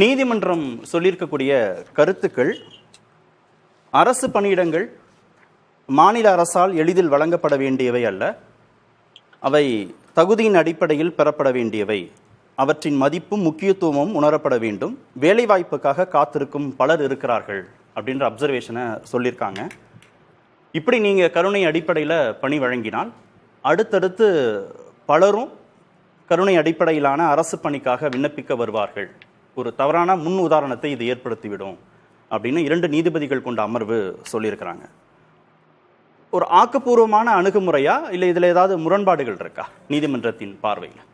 நீதிமன்றம் சொல்லியிருக்கக்கூடிய கருத்துக்கள், அரசு பணியிடங்கள் மாநில அரசால் எளிதில் வழங்கப்பட வேண்டியவை அல்ல, அவை தகுதியின் அடிப்படையில் பெறப்பட வேண்டியவை, அவற்றின் மதிப்பும் முக்கியத்துவமும் உணரப்பட வேண்டும், வேலைவாய்ப்புக்காக காத்திருக்கும் பலர் இருக்கிறார்கள் அப்படின்ற அப்சர்வேஷனை சொல்லியிருக்காங்க. இப்படி நீங்கள் கருணை அடிப்படையில் பணி வழங்கினால் அடுத்தடுத்து பலரும் கருணை அடிப்படையிலான அரசு பணிக்காக விண்ணப்பிக்க வருவார்கள். ஒரு தவறான முன் உதாரணத்தை இது ஏற்படுத்திவிடும் அப்படின்னு 2 நீதிபதிகள் கொண்ட அமர்வு சொல்லியிருக்கிறாங்க. ஒரு ஆக்கப்பூர்வமான அணுகுமுறையா இல்லை இதில் ஏதாவது முரண்பாடுகள் இருக்கா நீதிமன்றத்தின் பார்வையில்?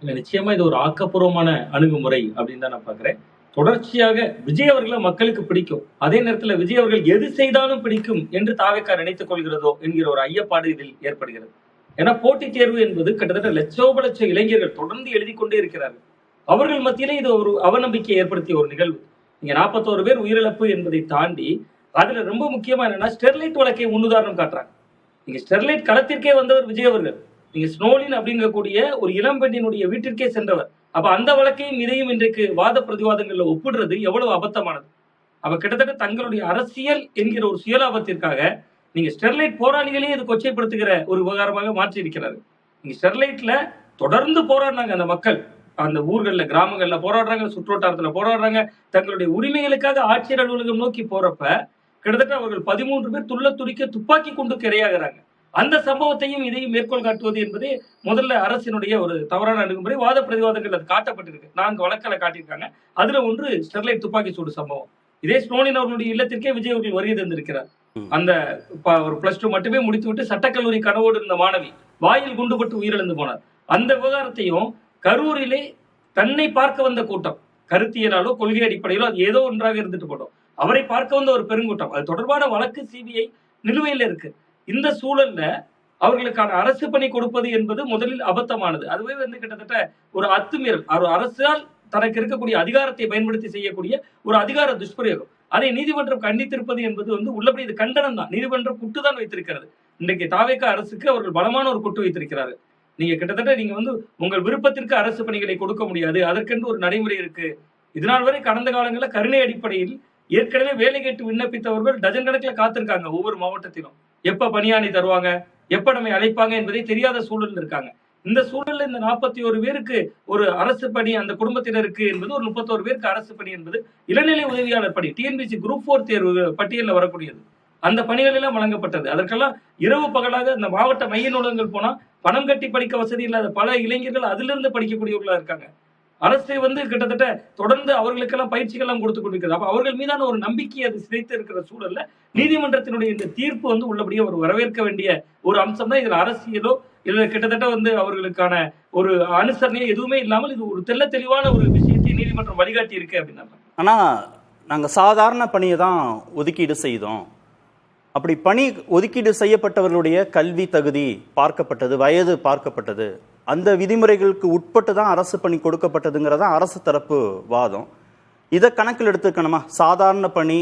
இல்ல, நிச்சயமா இது ஒரு ஆக்கப்பூர்வமான அணுகுமுறை அப்படின்னு தான் நான் பாக்குறேன். தொடர்ச்சியாக விஜய் அவர்களை மக்களுக்கு பிடிக்கும், அதே நேரத்தில் விஜய் அவர்கள் எது செய்தாலும் பிடிக்கும் என்று தாவேக்கா நினைத்துக் கொள்கிறதோ என்கிற ஒரு ஐயப்பாடு இதில் ஏற்படுகிறது. ஏன்னா போட்டித் தேர்வு என்பது கிட்டத்தட்ட லட்சோப இளைஞர்கள் தொடர்ந்து எழுதி கொண்டே இருக்கிறார்கள். அவர்கள் மத்தியிலே இது ஒரு அவநம்பிக்கையை ஏற்படுத்திய ஒரு நிகழ்வு. நீங்க 41 பேர் உயிரிழப்பு என்பதை தாண்டி அதுல ரொம்ப முக்கியமா என்னன்னா ஸ்டெர்லைட் வழக்கை முன்னுதாரணம் காட்டுறாங்க. நீங்க ஸ்டெர்லைட் களத்திற்கே வந்தவர் விஜய் அவர்கள். நீங்க ஸ்னோலின் அப்படிங்கக்கூடிய ஒரு இளம் பெண்ணினுடைய வீட்டிற்கே சென்றவர். அப்ப அந்த வழக்கையும் இதையும் இன்றைக்கு வாத பிரதிவாதங்கள்ல ஒப்பிடுறது எவ்வளவு அபத்தமானது. அப்ப கிட்டத்தட்ட தங்களுடைய அரசியல் என்கிற ஒரு சுயலாபத்திற்காக நீங்க ஸ்டெர்லைட் போராளிகளே இது கொச்சைப்படுத்துகிற ஒரு விவகாரமாக மாற்றி இருக்கிறாரு. நீங்க ஸ்டெர்லைட்ல தொடர்ந்து போராடினாங்க அந்த மக்கள், அந்த ஊர்கள்ல கிராமங்கள்ல போராடுறாங்க, சுற்றுவட்டாரத்துல போராடுறாங்க, தங்களுடைய உரிமைகளுக்காக ஆட்சியர் அலுவலகம் நோக்கி போறப்ப கிட்டத்தட்ட அவர்கள் 13 பேர் துள்ள துடிக்க துப்பாக்கி கொண்டு இரையாகிறாங்க. அந்த சம்பவத்தையும் இதையும் மேற்கோள் காட்டுவது என்பது முதல்ல அரசினுடைய ஒரு தவறான அணுகுமுறை. வாத பிரதிவாதங்கள் அது காட்டப்பட்டிருக்கு, 4 வழக்கில் காட்டியிருக்காங்க. அதுல ஒன்று ஸ்டெர்லைட் துப்பாக்கி சூடு சம்பவம். இதே ஸ்னோலின் அவர்களுடைய இல்லத்திற்கே விஜய் அவர்கள் வருகை தந்திருக்கிறார். அந்த ஒரு +2 மட்டுமே முடித்துவிட்டு சட்டக்கல்லூரி கனவோடு இருந்த மாணவி வாயில் குண்டுபட்டு உயிரிழந்து போனார். அந்த விவகாரத்தையும் கரூரிலே தன்னை பார்க்க வந்த கூட்டம், கருத்தியலாலோ கொள்கை அடிப்படையிலோ அது ஏதோ ஒன்றாக இருந்துட்டு போட்டோம், அவரை பார்க்க வந்த ஒரு பெருங்கூட்டம், அது தொடர்பான வழக்கு சிபிஐ நிலுவையில் இருக்கு. இந்த சூழல்ல அவர்களுக்கான அரசு பணி கொடுப்பது என்பது முதலில் அபத்தமானது. அதுவே கிட்டத்தட்ட ஒரு அத்துமீறல், அரசால் தனக்கு இருக்கக்கூடிய அதிகாரத்தை பயன்படுத்தி செய்யக்கூடிய ஒரு அதிகார துஷ்பிரயோகம். அதை நீதிமன்றம் கண்டித்திருப்பது என்பது உள்ளபடி இது கண்டனம் தான். நீதிமன்றம் குட்டு தான் வைத்திருக்கிறது. இன்றைக்கு தாவேக்கா அரசுக்கு அவர்கள் பலமான ஒரு குட்டு வைத்திருக்கிறாரு. நீங்க கிட்டத்தட்ட நீங்க உங்கள் விருப்பத்திற்கு அரசு பணிகளை கொடுக்க முடியாது, அதற்கென்று ஒரு நடைமுறை இருக்கு. இதனால் வரை கடந்த காலங்களில் கருணை அடிப்படையில் ஏற்கனவே வேலை கேட்டு விண்ணப்பித்தவர்கள் டஜன் கணக்கில் காத்திருக்காங்க. ஒவ்வொரு மாவட்டத்திலும் எப்ப பணியாணி தருவாங்க, எப்ப நம்மை அழைப்பாங்க என்பதை தெரியாத சூழல் இருக்காங்க. இந்த சூழல்ல இந்த 41 பேருக்கு ஒரு அரசு பணி அந்த குடும்பத்தினருக்கு என்பது ஒரு 31 பேருக்கு அரசு பணி என்பது இளநிலை உதவியாளர் பணி, டிஎன்பிசி குரூப் 4 தேர்வு பட்டியலில் வரக்கூடியது. அந்த பணிகள் எல்லாம் வழங்கப்பட்டது. அதற்கெல்லாம் இரவு பகலாக இந்த மாவட்ட மைய நூலகங்கள் போனா பணம் கட்டி படிக்க வசதி இல்லாத பல இளைஞர்கள் அதிலிருந்து படிக்கக்கூடியவர்களா இருக்காங்க. அரசு கிட்டத்தட்ட தொடர்ந்து அவர்களுக்கெல்லாம் பயிற்சிகள் கொடுத்து கொண்டிருக்கிறது. அப்ப அவர்கள் மீதான ஒரு நம்பிக்கை அது சிதைத்து இருக்கிற சூழல்ல நீதிமன்றத்தினுடைய இந்த தீர்ப்பு உள்ளபடியே ஒரு வரவேற்க வேண்டிய ஒரு அம்சம் தான். இதுல அரசியலோ இல்ல கிட்டத்தட்ட அவர்களுக்கான ஒரு அனுசரணையோ எதுவுமே இல்லாமல் இது ஒரு தெளிவான ஒரு விஷயத்தை நீதிமன்றம் வழிகாட்டி இருக்கு அப்படின்னா. ஆனா நாங்க சாதாரண பணியை தான் ஒதுக்கீடு செய்தோம், அப்படி பணி ஒதுக்கீடு செய்யப்பட்டவர்களுடைய கல்வி தகுதி பார்க்கப்பட்டது, வயது பார்க்கப்பட்டது, அந்த விதிமுறைகளுக்கு உட்பட்டு தான் அரசு பணி கொடுக்கப்பட்டதுங்கிறதா அரசு தரப்பு வாதம். இதை கணக்கில் எடுத்துக்கணுமா? சாதாரண பணி,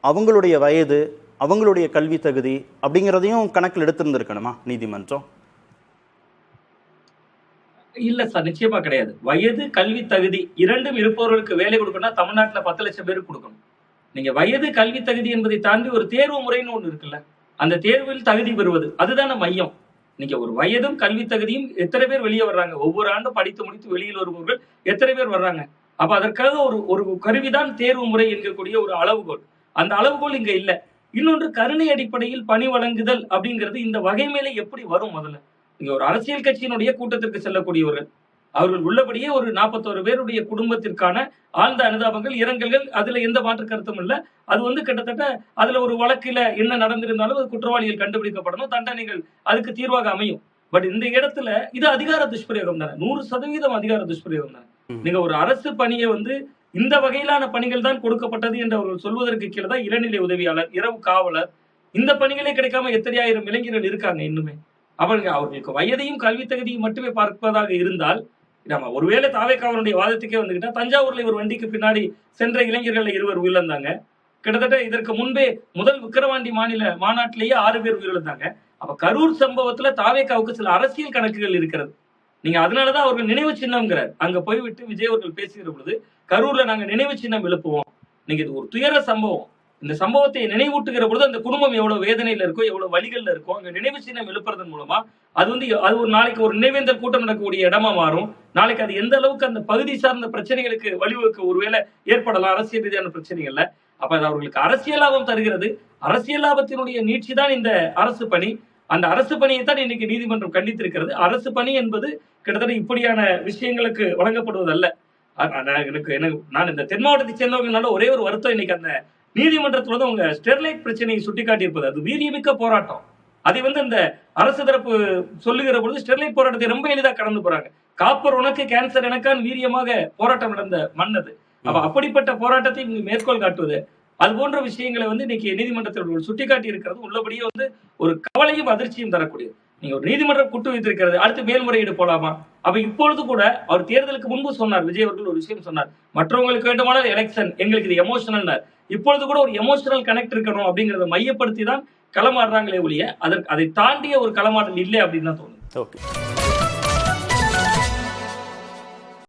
அவங்களுடைய வயது, அவங்களுடைய கல்வி தகுதி அப்படிங்கிறதையும் கணக்கில் எடுத்திருந்திருக்கணுமா நீதிமன்றம்? இல்ல சார், நிச்சயமா கிடையாது. வயது கல்வி தகுதி இரண்டும் இருப்பவர்களுக்கு வேலை கொடுக்கணும்னா தமிழ்நாட்டில் 10 லட்சம் பேருக்கு கொடுக்கணும். நீங்க வயது கல்வி தகுதி என்பதை தாண்டி ஒரு தேர்வு முறைன்னு ஒண்ணு இருக்குல்ல, அந்த தேர்வில் தகுதி பெறுவது அதுதான மையம். நீங்க ஒரு வயதும் கல்வி தகுதியும் எத்தனை பேர் வெளியே வர்றாங்க, ஒவ்வொரு ஆண்டும் படித்து முடித்து வெளியில் வருபவர்கள் எத்தனை பேர் வர்றாங்க. அப்ப அதற்காக ஒரு கருவிதான் தேர்வு முறை என்கக்கூடிய ஒரு அளவுகோல். அந்த அளவுகோல் இங்க இல்ல. இன்னொன்று, கருணை அடிப்படையில் பணி வழங்குதல் அப்படிங்கிறது இந்த வகை மேலே எப்படி வரும்? முதல்ல நீங்க ஒரு அரசியல் கட்சியினுடைய கூட்டத்திற்கு செல்லக்கூடியவர்கள், அவர்கள் உள்ளபடியே ஒரு 41 பேருடைய குடும்பத்திற்கான ஆழ்ந்த அனுதாபங்கள், இரங்கல்கள், அதுல எந்த மாற்று கருத்தும் இல்லை. அது கிட்டத்தட்ட அதுல ஒரு வழக்கில என்ன நடந்திருந்தாலும் அது குற்றவாளிகள் கண்டுபிடிக்கப்படணும், தண்டனைகள் அதுக்கு தீர்வாக அமையும். பட் இந்த இடத்துல இது அதிகார துஷ்பிரயோகம் தானே, 100% அதிகார துஷ்பிரயோகம் தானே. நீங்க ஒரு அரசு பணியை இந்த வகையிலான பணிகள் தான் கொடுக்கப்பட்டது என்று அவர்கள் சொல்வதற்கு கீழே தான் இளநிலை உதவியாளர், இரவு காவலர், இந்த பணிகளே கிடைக்காம எத்தனை ஆயிரம் இளைஞர்கள் இருக்காங்க இன்னுமே. அவர்களுக்கு வயதையும் கல்வி தகுதியும் மட்டுமே பார்ப்பதாக இருந்தால், நம்ம ஒருவேளை தாவேக்காவனுடைய வாதத்துக்கே வந்துகிட்டா, தஞ்சாவூர்ல ஒரு வண்டிக்கு பின்னாடி சென்ற இளைஞர்கள் 2 உயிரிழந்தாங்க. கிட்டத்தட்ட இதற்கு முன்பே முதல் விக்கிரவாண்டி மாநில மாநாட்டிலேயே 6 பேர் உயிரிழந்தாங்க. அப்ப கரூர் சம்பவத்துல தாவேக்காவுக்கு சில அரசியல் கணக்குகள் இருக்கிறது. நீங்க அதனாலதான் அவர்கள் நினைவு சின்னம்ங்கிறார். அங்க போய்விட்டு விஜய் அவர்கள் பேசுகிற பொழுது கரூர்ல நாங்க நினைவு சின்னம் எழுப்புவோம். நீங்க இது ஒரு துயர சம்பவம். இந்த சம்பவத்தை நினைவூட்டுகிற பொழுது அந்த குடும்பம் எவ்வளவு வேதனையில இருக்கோ, எவ்வளவு வழிகள்ல இருக்கோ, அங்க நினைவு சின்னம் எழுப்புறதன் மூலமா அது ஒரு நாளைக்கு ஒரு நினைவேந்தல் கூட்டம் நடக்கக்கூடிய இடமா மாறும். நாளைக்கு அது எந்த அளவுக்கு அந்த பகுதி சார்ந்த பிரச்சனைகளுக்கு வழிவகுக்க ஒருவேளை ஏற்படலாம், அரசியல் ரீதியான பிரச்சனைகள்ல. அப்ப அது அவர்களுக்கு அரசியல் லாபம் தருகிறது. அரசியல் லாபத்தினுடைய நீட்சி தான் இந்த அரசு பணி. அந்த அரசு பணியை தான் இன்னைக்கு நீதிமன்றம் கண்டித்திருக்கிறது. அரசு பணி என்பது கிட்டத்தட்ட இப்படியான விஷயங்களுக்கு வழங்கப்படுவதல்ல. நான் இந்த தென் மாவட்டத்தை சேர்ந்தவங்கனால ஒரே ஒரு வருத்தம், இன்னைக்கு அந்த நீதிமன்றத்துல வந்து உங்க ஸ்டெர்லைட் பிரச்சனையை சுட்டிக்காட்டி இருப்பது அது வீரியமிக்க போராட்டம். அதை அந்த அரசு தரப்பு சொல்லுகிற பொழுது ஸ்டெர்லைட் போராட்டத்தை ரொம்ப எளிதா கடந்து போறாங்க. காப்பர் உனக்கு கேன்சர் எனக்கான் வீரியமாக போராட்டம் நடந்த மண் அது. அப்ப அப்படிப்பட்ட போராட்டத்தை மேற்கோள் காட்டுவது, அது போன்ற விஷயங்களை இன்னைக்கு நீதிமன்றத்தில் சுட்டிக்காட்டி இருக்கிறது உள்ளபடியே ஒரு கவலையும் அதிர்ச்சியும் தரக்கூடியது. நீங்க ஒரு நீதிமன்றம் கூட்டு வைத்திருக்கிறது, அடுத்து மேல்முறையீடு போலாமா? அப்ப இப்பொழுது கூட அவர் தேர்தலுக்கு முன்பு சொன்னார், விஜய் அவர்கள் ஒரு விஷயம் சொன்னார், மற்றவங்களுக்கு வேண்டுமானால் எலெக்ஷன், எங்களுக்கு இது எமோஷனல். இப்பொழுது கூட ஒரு எமோஷனல் கனெக்ட் இருக்கணும் அப்படிங்கறத மையப்படுத்தி தான் களமாடுறாங்களே ஒழிய அதை தாண்டிய ஒரு களமாடல் இல்லை அப்படின்னு தான் தோணுது. ஓகே.